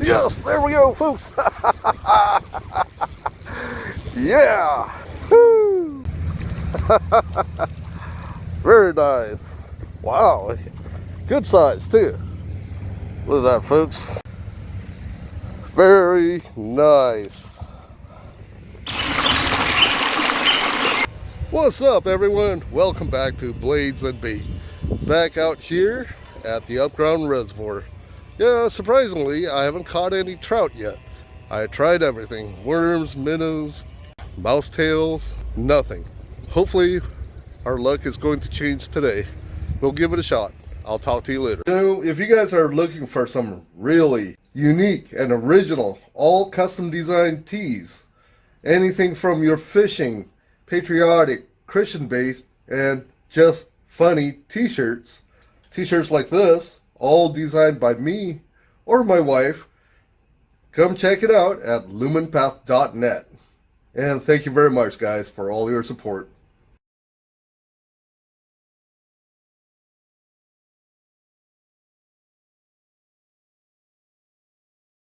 Yes, there we go, folks. Yeah. Woo. Very nice. Wow. Good size, too. Look at that, folks. Very nice. What's up, everyone? Welcome back to Blades and Bait. Back out here at the Upground Reservoir. Yeah, surprisingly, I haven't caught any trout yet. I tried everything. Worms, minnows, mouse tails, nothing. Hopefully, our luck is going to change today. We'll give it a shot. I'll talk to you later. So, if you guys are looking for some really unique and original, all custom designed tees, anything from your fishing, patriotic, Christian-based, and just funny t-shirts like this, all designed by me or my wife, come check it out at lumenpath.net. And thank you very much, guys, for all your support.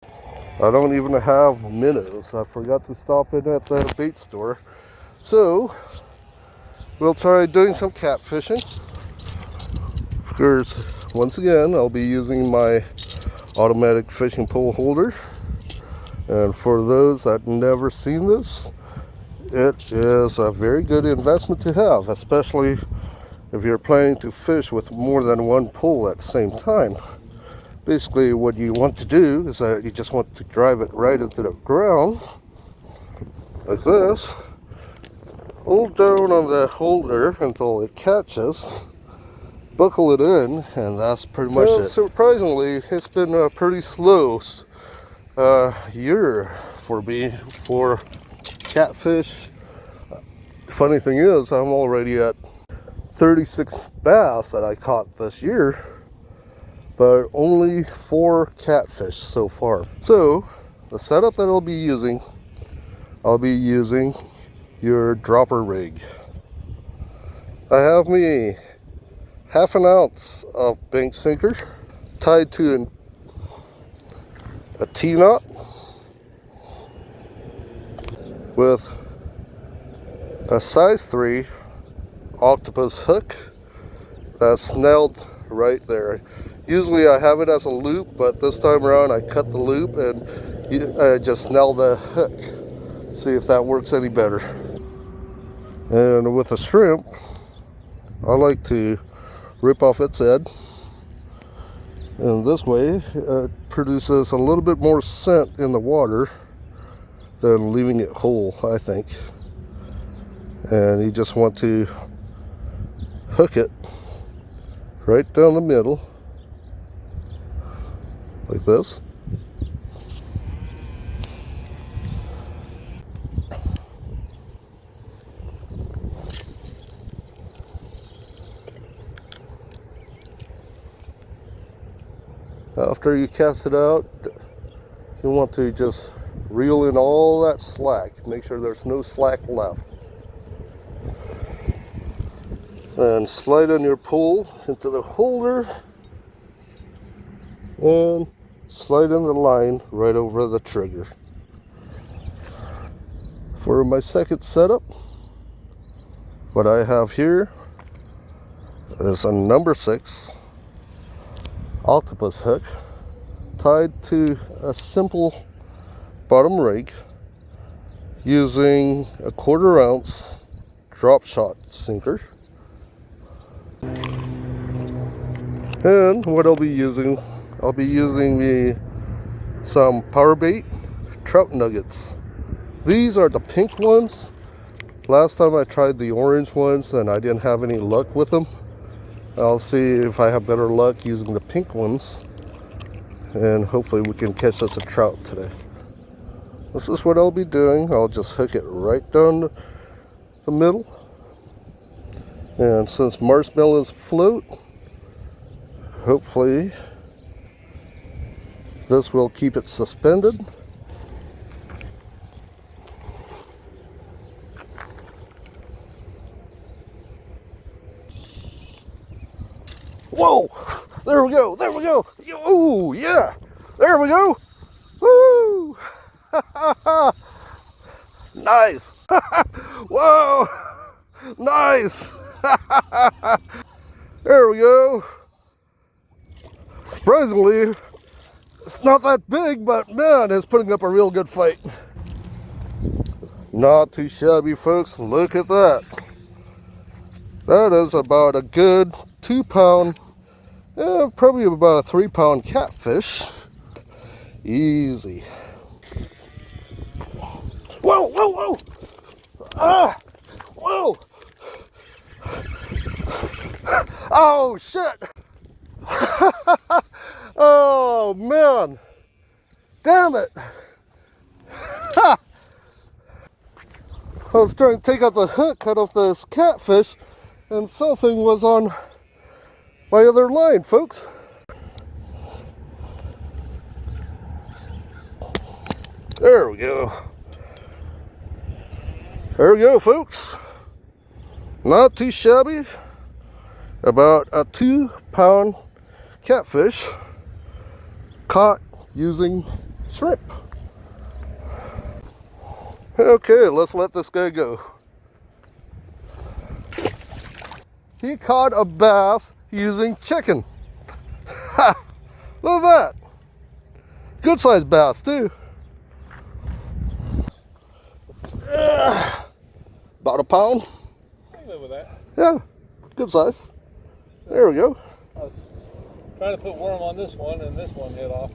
I don't even have minnows. I forgot to stop in at the bait store. So, we'll try doing some catfishing. Of course, once again, I'll be using my automatic fishing pole holder. And for those that never seen this, it is a very good investment to have, especially if you're planning to fish with more than one pole at the same time. Basically, what you want to do is that you just want to drive it right into the ground, like this. Hold down on the holder until it catches, buckle it in, and that's pretty much it. Surprisingly, it's been a pretty slow year for me for catfish. Funny thing is, I'm already at 36 bass that I caught this year, but only 4 catfish so far. So the setup that I'll be using your dropper rig. I have me half an ounce of bank sinker tied to a T-knot with a size 3 octopus hook that's nailed right there. Usually I have it as a loop, but this time around I cut the loop and I just nailed the hook. See if that works any better. And with a shrimp, I like to rip off its head, and this way it produces a little bit more scent in the water than leaving it whole, I think. And you just want to hook it right down the middle like this. After you cast it out, you want to just reel in all that slack. Make sure there's no slack left. And slide on your pole into the holder and slide in the line right over the trigger. For my second setup, what I have here is a number 6 octopus hook tied to a simple bottom rig using a 1/4 ounce drop shot sinker. And what I'll be using some power bait trout nuggets. These are the pink ones. Last time I tried the orange ones and I didn't have any luck with them. I'll see if I have better luck using the pink ones, and hopefully we can catch us a trout today. This is what I'll be doing. I'll just hook it right down the middle, and since marshmallows float, hopefully this will keep it suspended. Whoa! There we go! There we go! Oh, yeah! There we go! Nice. Whoa. Nice. There we go. Surprisingly, it's not that big, but man, it's putting up a real good fight. Not too shabby, folks. Look at that. That is about a good 2 pound, probably about a 3 pound catfish. Easy. Whoa, whoa, whoa. Ah, whoa. Oh, shit. Oh, man. Damn it. I was trying to take out the hook out of this catfish, and something was on my other line, folks. There we go. There we go, folks. Not too shabby. About a 2 pound catfish caught using shrimp. Okay, let's let this guy go. He caught a bass using chicken. Ha! Look at that. Good sized bass too. About a pound. I can live with that. Yeah, good size. There we go. I was trying to put worm on this one, and this one hit off.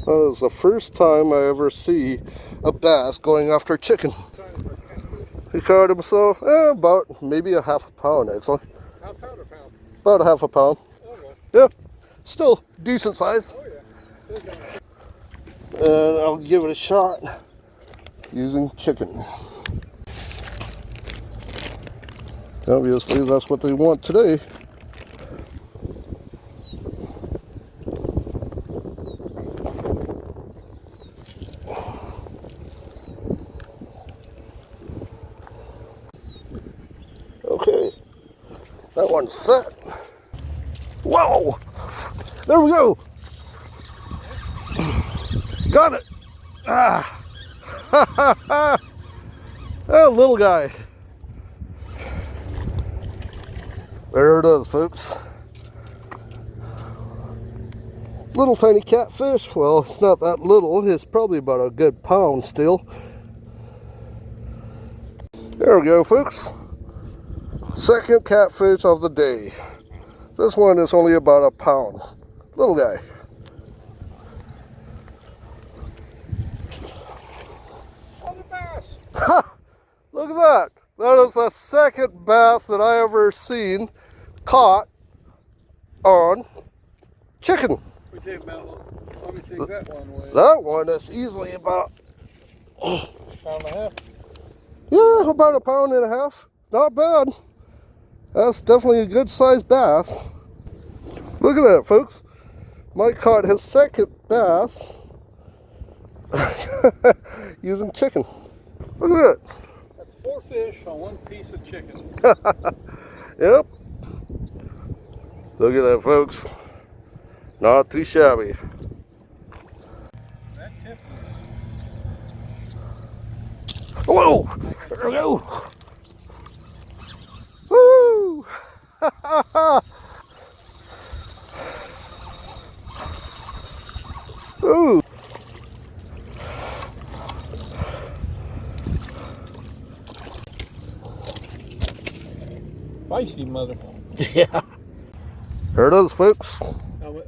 That was the first time I ever see a bass going after chicken. He caught himself about maybe a half a pound, actually. Half pound or pound? About a half a pound. Okay. Yeah, still decent size. Oh yeah. And I'll give it a shot using chicken. Obviously, that's what they want today. Okay, that one's set. Whoa! There we go! Got it! Ah! Ha ha ha! Oh, little guy. There it is, folks. Little tiny catfish. Well, it's not that little. It's probably about a good pound still. There we go, folks. Second catfish of the day. This one is only about a pound. Little guy. Another bass. Ha! Look at that. That is the second bass that I ever seen caught on chicken. We take about, let me take that one away. That one is easily about, Pound and a half. yeah, about a pound and a half. Not bad. That's definitely a good sized bass. Look at that, folks. Mike caught his second bass using chicken. Look at that. That's 4 fish on 1 piece of chicken. Yep. Look at that, folks. Not too shabby. That tip. Whoa! There we go. Woo! Ooh. Spicy mother. Yeah. There it is, folks. How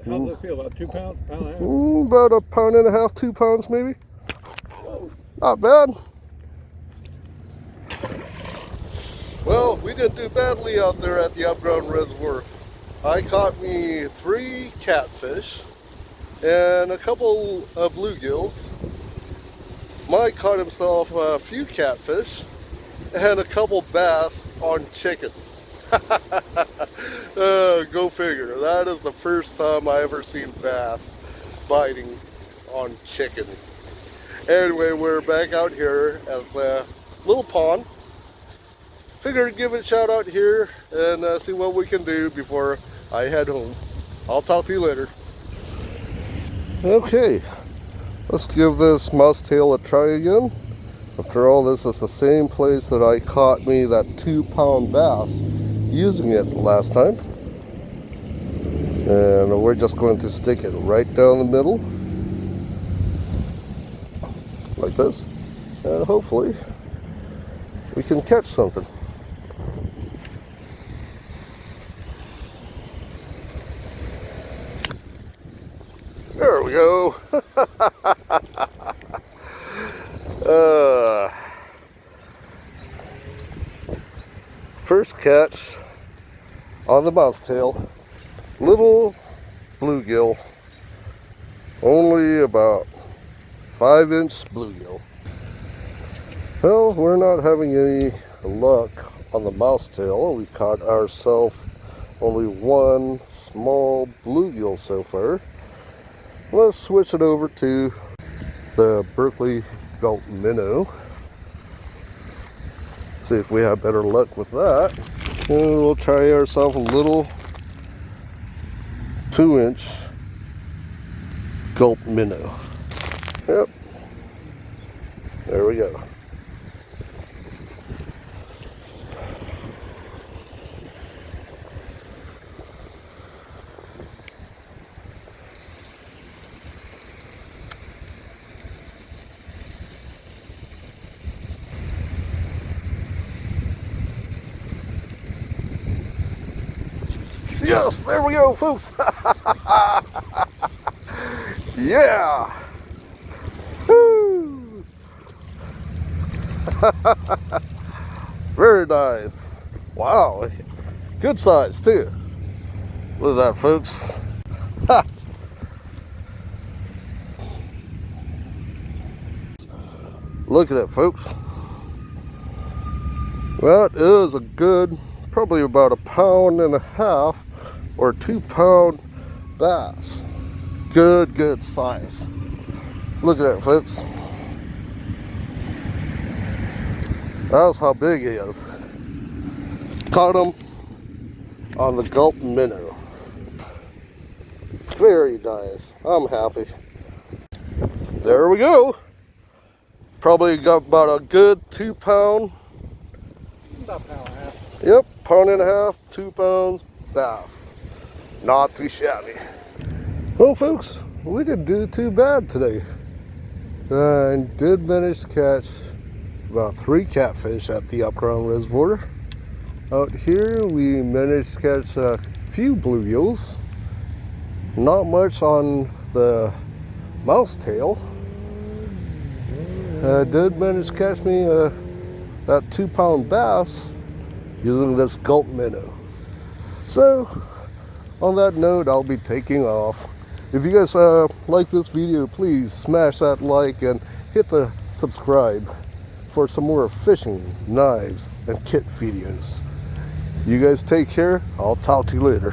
does it feel? About 2 pounds? Pound and a half? About a pound and a half, 2 pounds maybe. Whoa. Not bad. Well, we didn't do badly out there at the Upground Reservoir. I caught me 3 catfish and a couple of bluegills. Mike caught himself a few catfish and a couple bass on chicken. Go figure. That is the first time I ever seen bass biting on chicken. Anyway, we're back out here at the little pond. Figured to give it a shout out here and see what we can do before I head home. I'll talk to you later. Okay, Let's give this mouse tail a try again. After all, this is the same place that I caught me that 2-pound bass using it last time. And we're just going to stick it right down the middle, like this. And hopefully we can catch something. There we go. First catch on the mouse tail. Little bluegill. Only about 5-inch bluegill. Well, we're not having any luck on the mouse tail. We caught ourselves only one small bluegill so far. Let's switch it over to the Berkley Gulp Minnow. See if we have better luck with that. And we'll try ourselves a little 2-inch Gulp Minnow. Yep. There we go. Yes, there we go, folks. Yeah. Woo. Very nice. Wow. Good size, too. Look at that, folks. Look at it, folks. That is a good, probably about 1.5 pounds or 2-pound bass. Good size. Look at that, folks. That's how big he is. Caught him on the Gulp Minnow. Very nice. I'm happy. There we go. Probably got about a good 2-pound. About 1.5 pounds. Yep, 1.5 pounds, 2 pounds bass. Not too shabby. Well, folks, we didn't do too bad today. I did manage to catch about 3 catfish at the Upground Reservoir. Out here, we managed to catch a few bluegills. Not much on the mouse tail. I did manage to catch me that 2-pound bass using this Gulp Minnow. So, on that note, I'll be taking off. If you guys like this video, please smash that like and hit the subscribe for some more fishing, knives, and kit videos. You guys take care. I'll talk to you later.